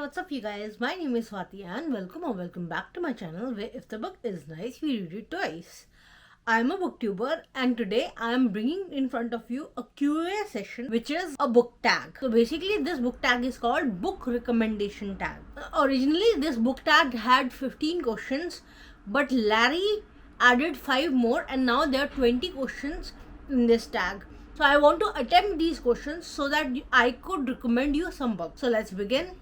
what's up you guys? My name is Swati and welcome back to my channel where if the book is nice, we read it twice. I'm a booktuber and today I'm bringing in front of you a Q&A session which is a book tag. So basically this book tag is called book recommendation tag. Originally this book tag had 15 questions but Larry added 5 more and now there are 20 questions in this tag. So I want to attempt these questions so that I could recommend you some books. So let's begin.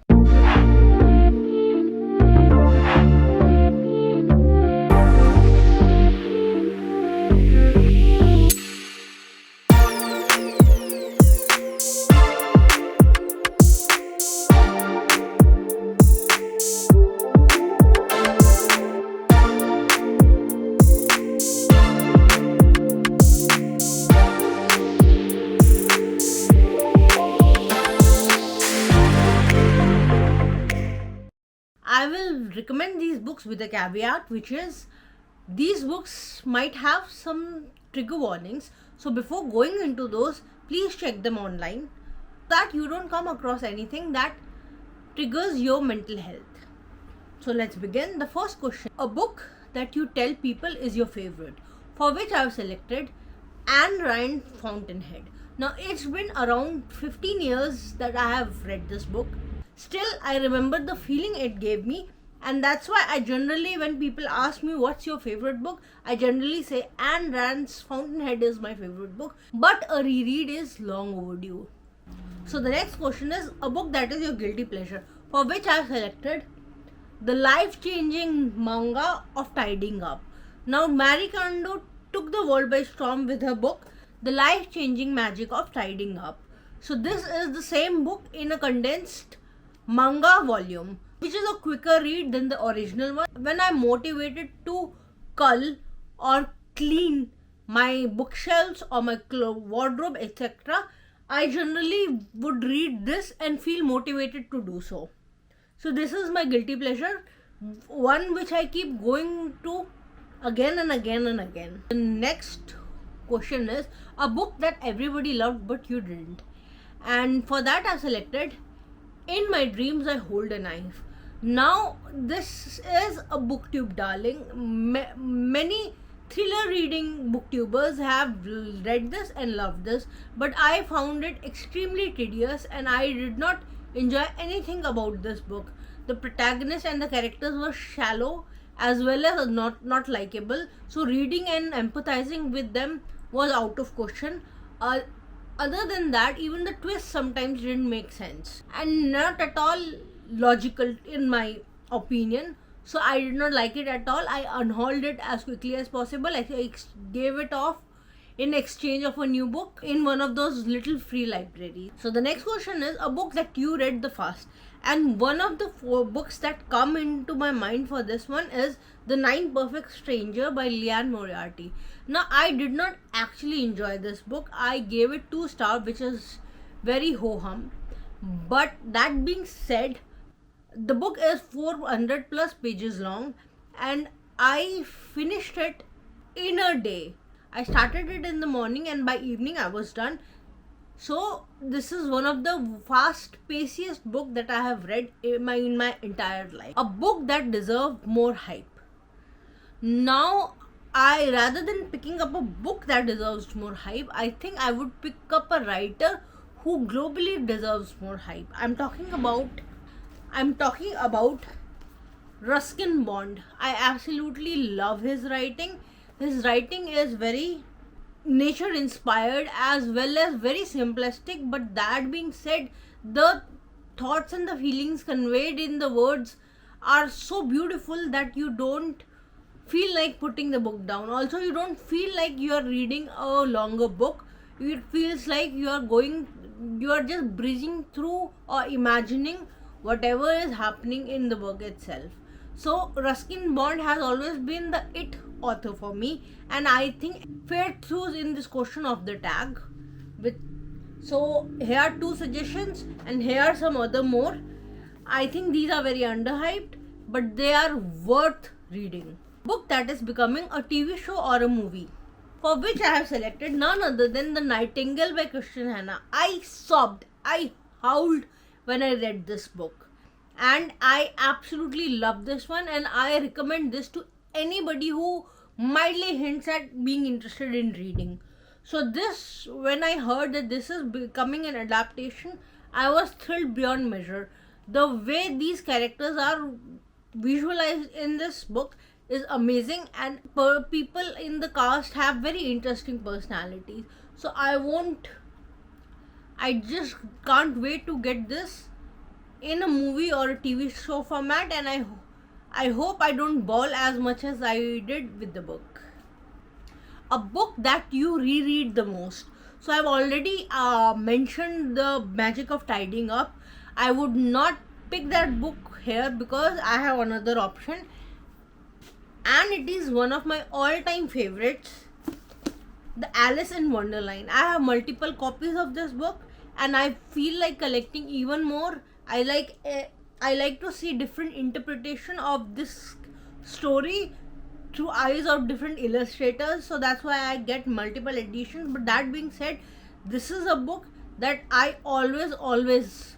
I will recommend these books with a caveat, which is these books might have some trigger warnings. So before going into those, please check them online so that you don't come across anything that triggers your mental health. So let's begin. The first question: a book that you tell people is your favorite, for which I have selected Ayn Rand Fountainhead. Now it's been around 15 years that I have read this book. Still, I remember the feeling it gave me, and that's why I generally, when people ask me what's your favorite book, I generally say Ayn Rand's Fountainhead is my favorite book, but a reread is long overdue. So the next question is a book that is your guilty pleasure, for which I have selected the life-changing manga of tidying up. Now Marie Kondo took the world by storm with her book, The Life-Changing Magic of Tidying Up. So this is the same book in a condensed manga volume, which is a quicker read than the original one. When I'm motivated to cull or clean my bookshelves or my wardrobe, etc., I generally would read this and feel motivated to do so. So this is my guilty pleasure, one which I keep going to again and again and again. The next question is a book that everybody loved but you didn't, and for that I've selected In My Dreams I Hold a Knife. Now this is a booktube darling. Many thriller reading booktubers have read this and loved this, but I found it extremely tedious and I did not enjoy anything about this book. The protagonist and the characters were shallow as well as not likable, so reading and empathizing with them was out of question. Other than that, even the twists sometimes didn't make sense and not at all logical in my opinion. So I did not like it at all. I unhauled it as quickly as possible. I gave it off in exchange of a new book in one of those little free libraries. So the next question is a book that you read the fast, and one of the 4 books that come into my mind for this one is The 9 Perfect Stranger by Liane Moriarty. Now I did not actually enjoy this book. I gave it 2 stars, which is very ho-hum. But that being said, the book is 400 plus pages long and I finished it in a day. I started it in the morning and by evening I was done. So this is one of the fast paciest book that I have read in my entire life. A book that deserved more hype. Now rather than picking up a book that deserves more hype, I think I would pick up a writer who globally deserves more hype. I'm talking about Ruskin Bond. I absolutely love his writing. His writing is very nature inspired as well as very simplistic, but that being said, the thoughts and the feelings conveyed in the words are so beautiful that you don't feel like putting the book down. Also, you don't feel like you are reading a longer book. It feels like you are just breezing through or imagining whatever is happening in the book itself. So Ruskin Bond has always been the it author for me, and I think fared through in this question of the tag. So here are 2 suggestions and here are some other more. I think these are very underhyped, but they are worth reading. Book that is becoming a TV show or a movie, for which I have selected none other than The Nightingale by Christian Hannah. I sobbed, I howled when I read this book. and I absolutely love this one, and I recommend this to anybody who mildly hints at being interested in reading. So this, when I heard that this is becoming an adaptation, I was thrilled beyond measure. The way these characters are visualized in this book is amazing, and people in the cast have very interesting personalities. So I just can't wait to get this in a movie or a TV show format, and I hope I don't bawl as much as I did with the book. A book that you reread the most. So I've already mentioned The Magic of Tidying Up. I would not pick that book here because I have another option, and it is one of my all-time favorites, The Alice in Wonderland. I have multiple copies of this book, and I feel like collecting even more. I like to see different interpretation of this story through eyes of different illustrators, so that's why I get multiple editions. But that being said, this is a book that I always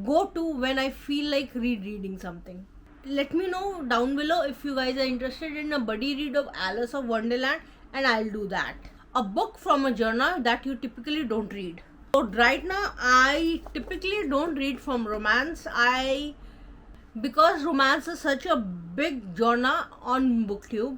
go to when I feel like rereading something. Let me know down below if you guys are interested in a buddy read of Alice of Wonderland, and I'll do that. A book from a genre that you typically don't read. So right now I typically don't read from romance. Because romance is such a big genre on BookTube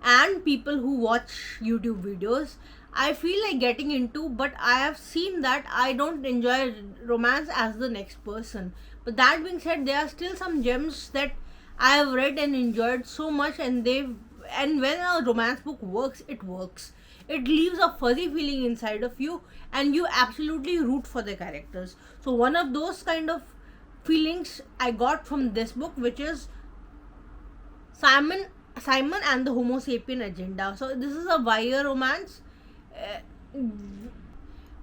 and people who watch YouTube videos, I feel like getting into, but I have seen that I don't enjoy romance as the next person. But that being said, there are still some gems that I have read and enjoyed so much, and when a romance book works, it works. It leaves a fuzzy feeling inside of you, and you absolutely root for the characters. So one of those kind of feelings I got from this book, which is Simon and the Homo Sapien Agenda. So this is a YA romance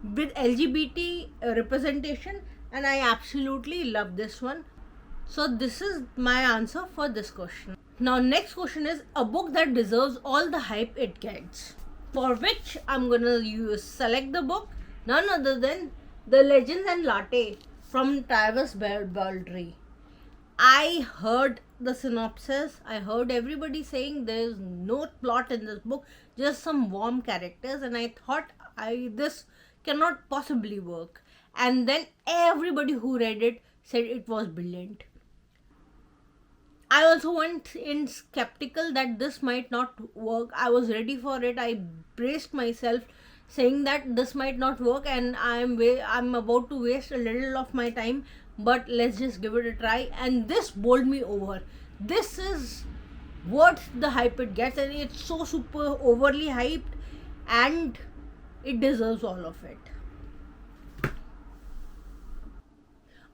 with LGBT representation, and I absolutely love this one. So this is my answer for this question. Now next question is a book that deserves all the hype it gets, for which I'm gonna select the book, none other than The Legends and Latte from Travis Baldry. I heard the synopsis. I heard everybody saying there's no plot in this book, just some warm characters, and I thought this cannot possibly work. And then everybody who read it said it was brilliant. I also went in skeptical that this might not work. I was ready for it. I braced myself saying that this might not work, and I'm about to waste a little of my time, but let's just give it a try. And this bowled me over. This is what the hype it gets, and it's so super overly hyped, and it deserves all of it.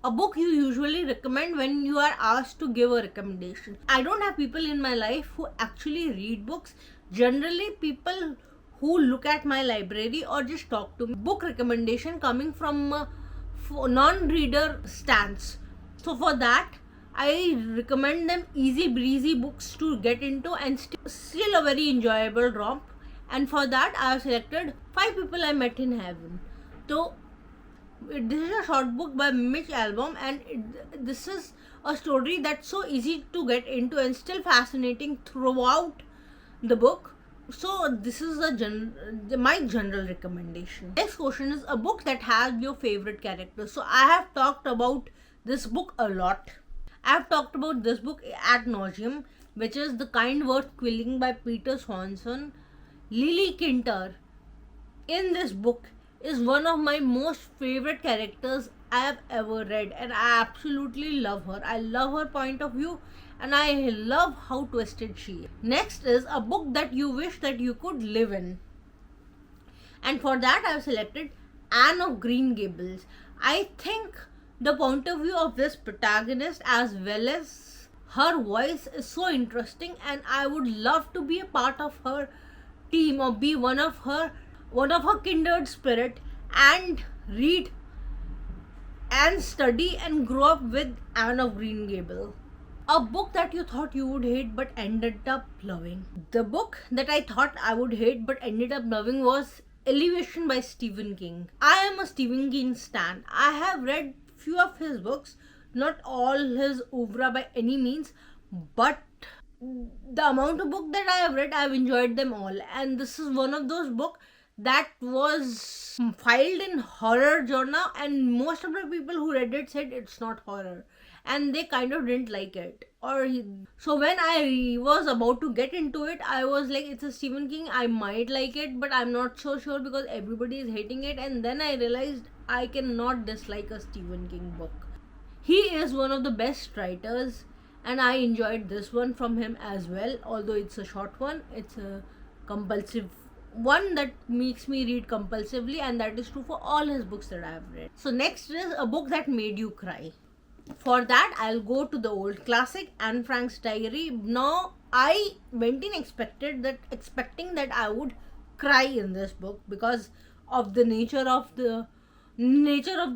A book you usually recommend when you are asked to give a recommendation. I don't have people in my life who actually read books. Generally, people who look at my library or just talk to me. Book recommendation coming from a non-reader stance. So for that, I recommend them easy breezy books to get into and still a very enjoyable romp. And for that, I have selected 5 People I Met in Heaven. So this is a short book by Mitch Albom, and this is a story that's so easy to get into and still fascinating throughout the book. So this is my general recommendation. Next question is a book that has your favorite characters. So I have talked about this book a lot. I have talked about this book ad nauseum, which is The Kind Worth Quilling by Peter Swanson. Lily Kinter in this book is one of my most favorite characters I have ever read, and I absolutely love her. I love her point of view, and I love how twisted she is. Next is a book that you wish that you could live in, and for that I have selected Anne of Green Gables. I think the point of view of this protagonist as well as her voice is so interesting, and I would love to be a part of her team or be one of her kindred spirit and read and study and grow up with Anne of Green Gables. A book that you thought you would hate but ended up loving. The book that I thought I would hate but ended up loving was Elevation by Stephen King. I am a Stephen King stan. I have read few of his books, not all his oeuvre by any means, but the amount of book that I have read, I've enjoyed them all. And this is one of those book that was filed in horror genre, and most of the people who read it said it's not horror, and they kind of didn't like it. So when I was about to get into it, I was like, it's a Stephen King, I might like it, but I'm not so sure because everybody is hating it. And then I realized I cannot dislike a Stephen King book. He is one of the best writers, and I enjoyed this one from him as well. Although it's a short one, it's a compulsive one that makes me read compulsively, and that is true for all his books that I have read. So next is a book that made you cry. For that, I'll go to the old classic, Anne Frank's Diary. Now, I went in expecting that I would cry in this book because of the nature of the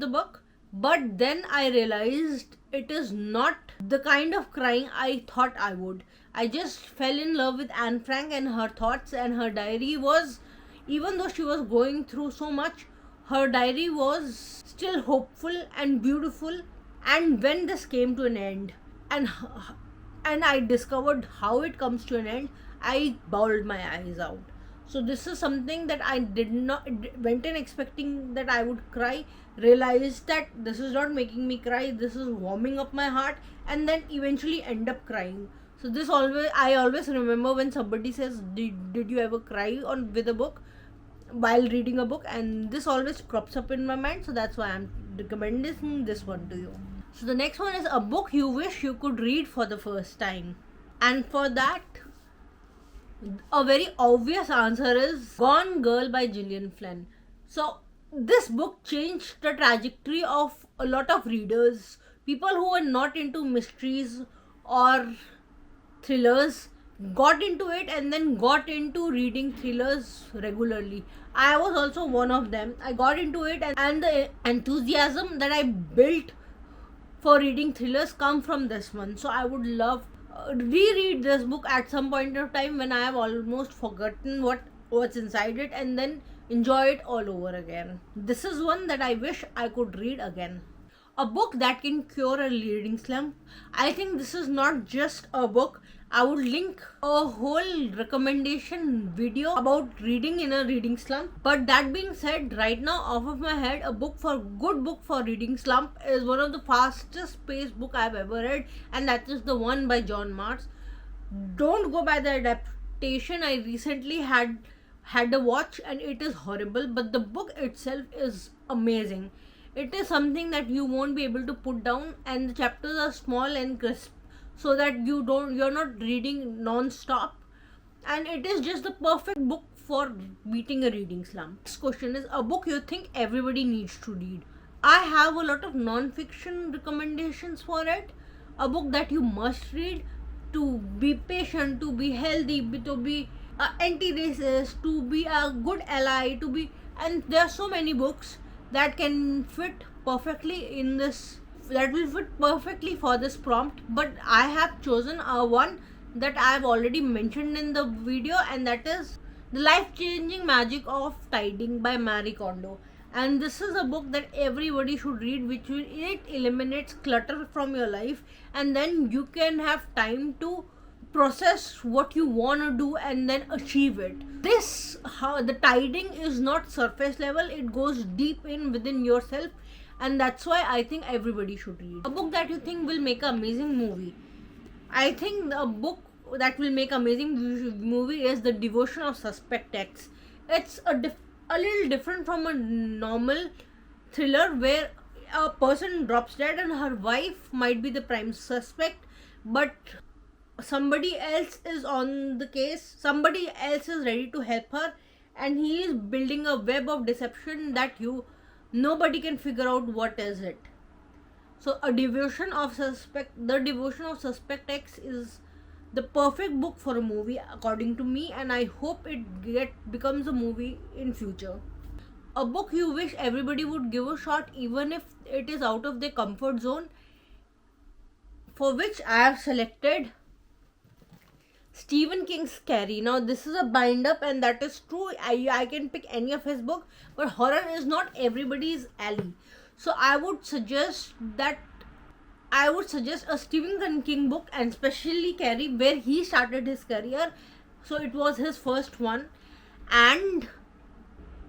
book. But then I realized it is not the kind of crying I thought I would. I just fell in love with Anne Frank and her thoughts, and her diary was, even though she was going through so much, her diary was still hopeful and beautiful. And when this came to an end, and I discovered how it comes to an end, I bawled my eyes out. So this is something that I did not went in expecting that I would cry, realized that this is not making me cry, this is warming up my heart, and then eventually end up crying. So this I always remember when somebody says, did you ever cry with a book while reading a book? And this always crops up in my mind, so that's why I'm recommending this one to you. So the next one is a book you wish you could read for the first time. And for that, a very obvious answer is Gone Girl by Gillian Flynn. So this book changed the trajectory of a lot of readers. People who were not into mysteries or thrillers got into it and then got into reading thrillers regularly. I was also one of them. I got into it, and the enthusiasm that I built for reading thrillers come from this one. So I would love reread this book at some point of time when I have almost forgotten what's inside it, and then enjoy it all over again. This is one that I wish I could read again. A book that can cure a reading slump. I think this is not just a book. I would link a whole recommendation video about reading in a reading slump. But that being said, right now off of my head, a good book for reading slump is one of the fastest paced book I've ever read, and that is the one by John Marks. Don't go by the adaptation. I recently had a watch and it is horrible, but the book itself is amazing. It is something that you won't be able to put down, and the chapters are small and crisp, so that you're not reading non-stop, and it is just the perfect book for beating a reading slump. Next question is a book you think everybody needs to read. I have a lot of non-fiction recommendations for it. A book that you must read to be patient, to be healthy, to be anti-racist, to be a good ally, and there are so many books that can fit perfectly that will fit perfectly for this prompt, but I have chosen one that I have already mentioned in the video, and that is The Life-Changing Magic of Tidying by Marie Kondo. And this is a book that everybody should read, it eliminates clutter from your life, and then you can have time to process what you want to do and then achieve it. The tidying is not surface level, it goes deep within yourself, and that's why I think everybody should read. A book that you think will make an amazing movie. I think a book that will make amazing movie is The Devotion of Suspect X. It's a little different from a normal thriller where a person drops dead and her wife might be the prime suspect, but somebody else is on the case, somebody else is ready to help her, and he is building a web of deception that nobody can figure out what is it. So The Devotion of Suspect X is the perfect book for a movie according to me, and I hope it becomes a movie in future. A book you wish everybody would give a shot, even if it is out of their comfort zone, for which I have selected Stephen King's Carrie. Now this is a bind up, and that is true. I can pick any of his book, but horror is not everybody's alley. So I would suggest that I would suggest a Stephen King book, and especially Carrie, where he started his career. So it was his first one. And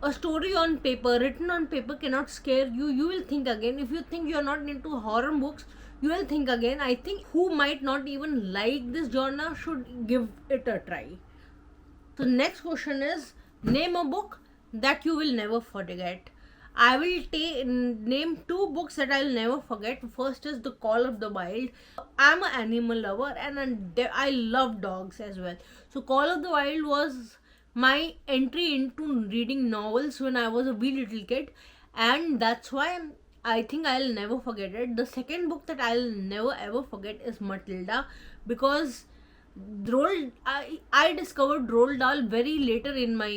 a story on paper, written on paper, cannot scare you. You will think again. If you think you're not into horror books, you will think again. I think who might not even like this genre should give it a try. So next question is, name a book that you will never forget. I will name two books that I'll never forget. First is The Call of the Wild. I'm an animal lover, and I love dogs as well. So Call of the Wild was my entry into reading novels when I was a wee little kid, and that's why I think I'll never forget it. The second book that I'll never ever forget is Matilda, because I discovered Roald Dahl very later in my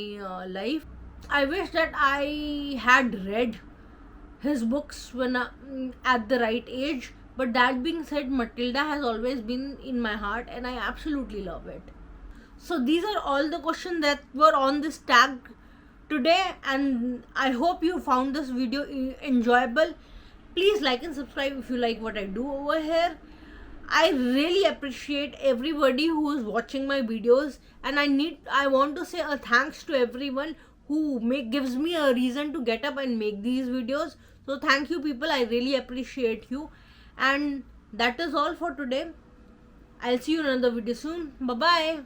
life. I wish that I had read his books at the right age. But that being said, Matilda has always been in my heart, and I absolutely love it. So these are all the questions that were on this tag today, and I hope you found this video enjoyable. Please like and subscribe if you like what I do over here. I really appreciate everybody who is watching my videos, and I want to say a thanks to everyone who gives me a reason to get up and make these videos. So thank you, people. I really appreciate you. And that is all for today. I'll see you in another video soon. Bye bye.